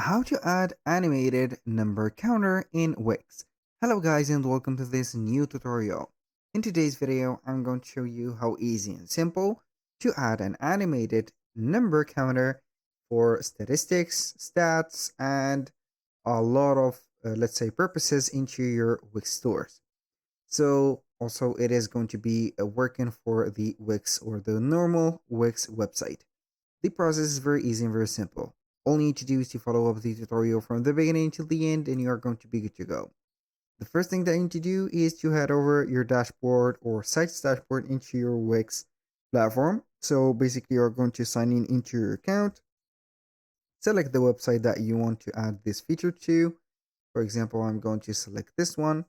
How to add animated number counter in Wix. Hello guys and welcome to this new tutorial. In today's video, I'm going to show you how easy and simple to add an animated number counter for statistics, stats, and a lot of, let's say, purposes into your Wix stores. So also it is going to be working for the Wix or the normal Wix website. The process is very easy and very simple. All you need to do is to follow up the tutorial from the beginning till the end and you are going to be good to go. The first thing that you need to do is to head over your dashboard or site's dashboard into your Wix platform. So basically you're going to sign in into your account, select the website that you want to add this feature to. For example, I'm going to select this one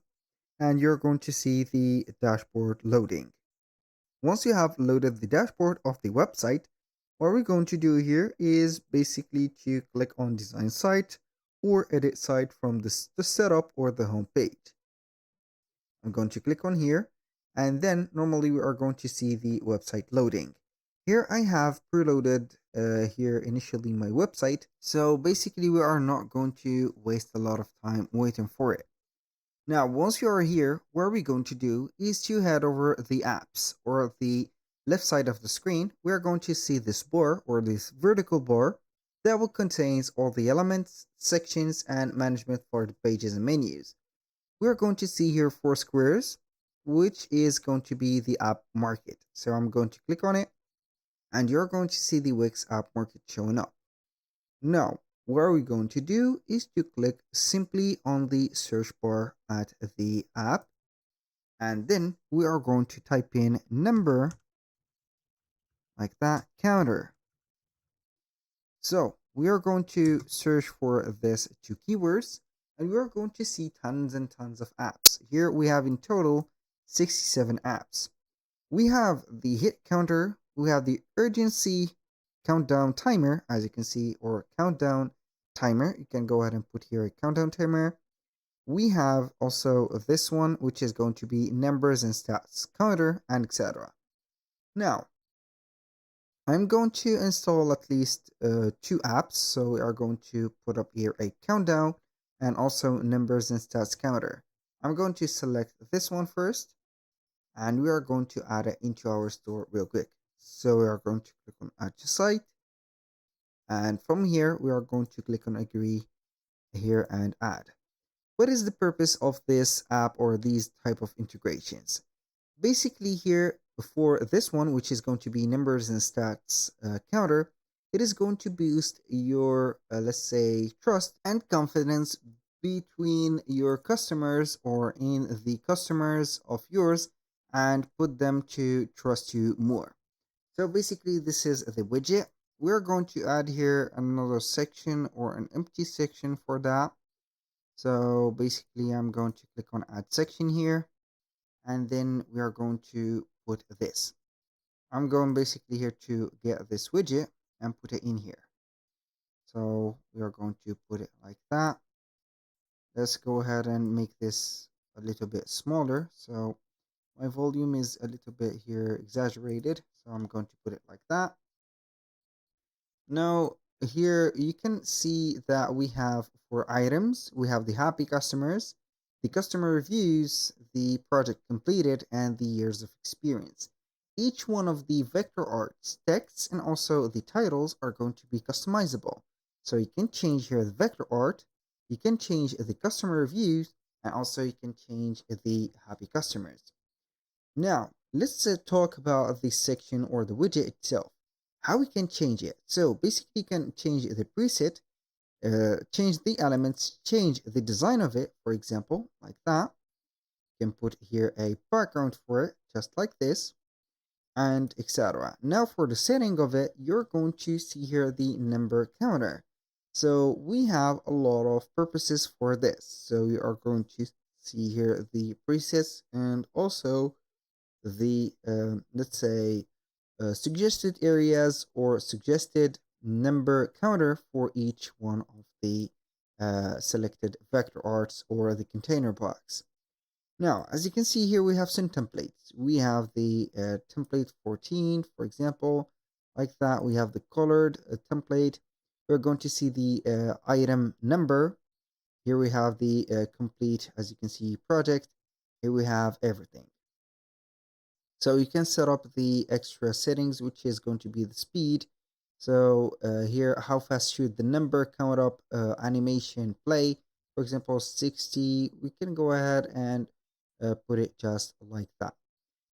and you're going to see the dashboard loading. Once you have loaded the dashboard of the website, what we're going to do here is basically to click on design site or edit site from the setup or the home page. I'm going to click on here and then normally we are going to see the website loading. Here I have preloaded here initially my website. So basically we are not going to waste a lot of time waiting for it. Now, once you are here, what we're going to do is to head over the apps or the left side of the screen. We're going to see this bar or this vertical bar that will contain all the elements, sections, and management for the pages and menus. We're going to see here 4 squares, which is going to be the app market. So I'm going to click on it and you're going to see the Wix app market showing up. Now, what we're going to do is to click simply on the search bar at the app and then we are going to type in number like that counter. So we are going to search for this 2 keywords and we are going to see tons and tons of apps. Here we have in total 67 apps. We have the hit counter, we have the urgency countdown timer, as you can see, or countdown timer. You can go ahead and put here a countdown timer. We have also this one, which is going to be numbers and stats counter, and etc. Now, I'm going to install at least 2 apps. So we are going to put up here a countdown and also numbers and stats counter. I'm going to select this one first and we are going to add it into our store real quick. So we are going to click on add to site. And from here, we are going to click on agree here and add. What is the purpose of this app or these type of integrations? Basically here for this one, which is going to be numbers and stats counter, it is going to boost your, let's say, trust and confidence between your customers or in the customers of yours and put them to trust you more. So basically this is the widget. We're going to add here another section or an empty section for that. So basically I'm going to click on add section here and then we are going to put this. I'm going basically here to get this widget and put it in here. So we are going to put it like that. Let's go ahead and make this a little bit smaller. So my volume is a little bit here exaggerated. So I'm going to put it like that. Now here you can see that we have for items, we have the happy customers, the customer reviews, the project completed, and the years of experience. Each one of the vector arts, texts, and also the titles are going to be customizable. So you can change here the vector art, you can change the customer reviews, and also you can change the happy customers. Now, let's talk about this section or the widget itself, how we can change it. So basically you can change the preset, change the elements, change the design of it, for example, like that. You can put here a background for it, just like this, and etc. Now for the setting of it, you're going to see here the number counter. So we have a lot of purposes for this. So you are going to see here the presets and also the let's say suggested areas or suggested number counter for each one of the selected vector arts or the container blocks. Now, as you can see here, we have some templates. We have the template 14, for example, like that. We have the colored template. we're going to see the item number. Here we have the complete, as you can see, project. Here we have everything. So you can set up the extra settings, which is going to be the speed. So here, how fast should the number count up animation play? For example, 60. We can go ahead and put it just like that.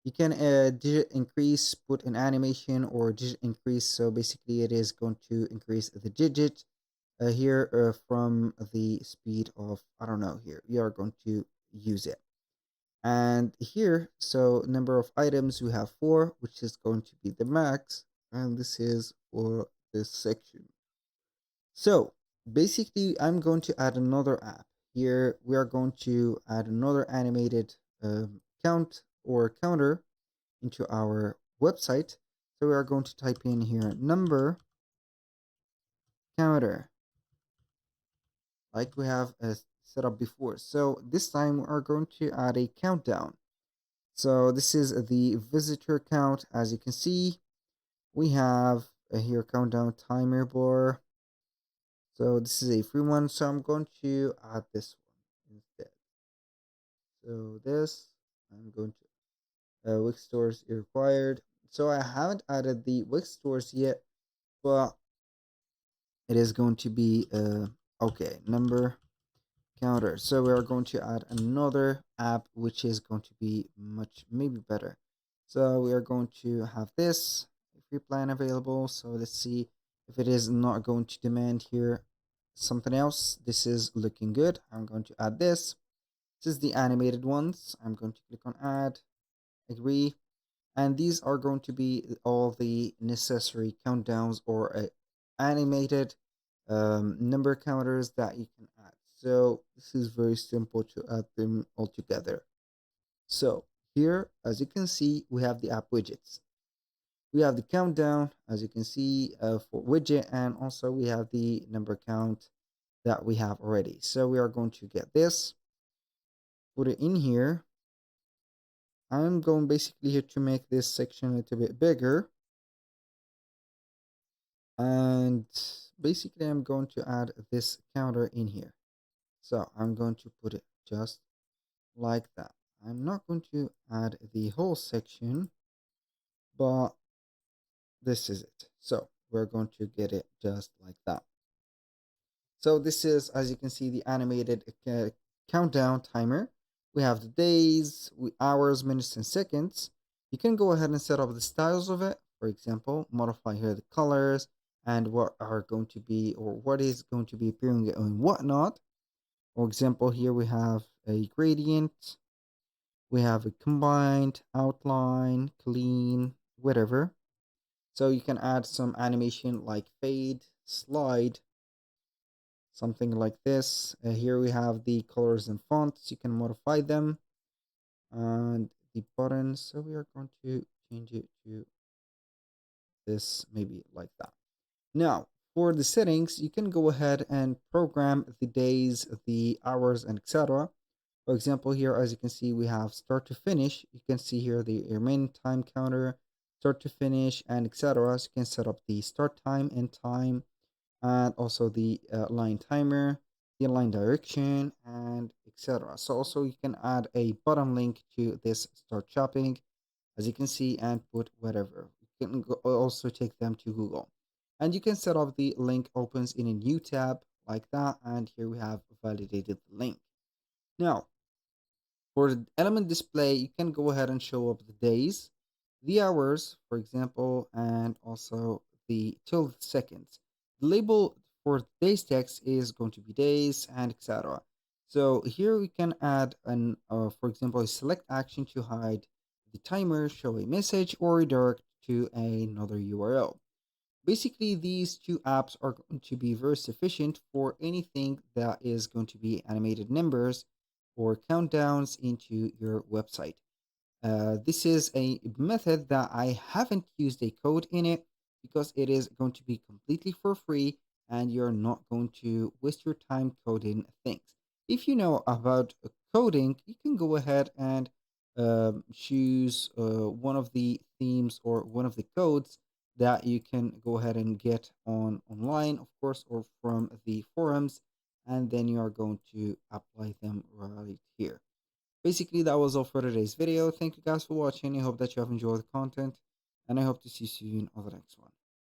You can digit increase, put an animation or digit increase. So basically, it is going to increase the digit here from the speed of, I don't know, here. We are going to use it. And here, so number of items, we have 4, which is going to be the max. And this is for this section. So basically, I'm going to add another app. Here, we are going to add another animated count or counter into our website. So we are going to type in here number counter, like we have set up before. So this time we are going to add a countdown. So this is the visitor count. As you can see, we have here countdown timer bar. So this is a free one. So I'm going to add this one instead. So this, I'm going to Wix stores required. So I haven't added the Wix stores yet, but it is going to be okay, number counter. So we are going to add another app which is going to be much maybe better. So we are going to have this free plan available. So let's see if it is not going to demand here something else. This is looking good. I'm going to add this. This is the animated ones. I'm going to click on add, agree, and these are going to be all the necessary countdowns or animated number counters that you can add. So this is very simple to add them all together. So here, as you can see, we have the app widgets. We have the countdown, as you can see, for widget, and also we have the number count that we have already. So we are going to get this, put it in here. I'm going basically here to make this section a little bit bigger. And basically I'm going to add this counter in here. So I'm going to put it just like that. I'm not going to add the whole section, but this is it. So we're going to get it just like that. So this is, as you can see, the animated countdown timer. We have the days, hours, minutes, and seconds. You can go ahead and set up the styles of it. For example, modify here the colors and what are going to be or what is going to be appearing and whatnot. For example, here we have a gradient, we have a combined, outline, clean, whatever. So you can add some animation like fade, slide, something like this. Here we have the colors and fonts. You can modify them. And the buttons. So we are going to change it to this, maybe like that. Now, for the settings, you can go ahead and program the days, the hours, and etc. For example, here, as you can see, we have start to finish. You can see here the main time counter, start to finish, and etc. So you can set up the start time, end time, and also the line timer, the line direction, and etc. So also you can add a button link to this start shopping, as you can see, and put whatever. You can also take them to Google. And you can set up the link opens in a new tab like that. And here we have validated the link. Now, for the element display, you can go ahead and show up the days, the hours, for example, and also the till seconds. The label for days text is going to be days and etc. So here we can add an, for example, a select action to hide the timer, show a message, or redirect to another URL. Basically, these two apps are going to be very sufficient for anything that is going to be animated numbers or countdowns into your website. This is a method that I haven't used a code in it because it is going to be completely for free and you're not going to waste your time coding things. If you know about coding, you can go ahead and choose one of the themes or one of the codes that you can go ahead and get on online, of course, or from the forums, and then you are going to apply them right here. Basically, that was all for today's video. Thank you guys for watching. I hope that you have enjoyed the content, and I hope to see you soon on the next one.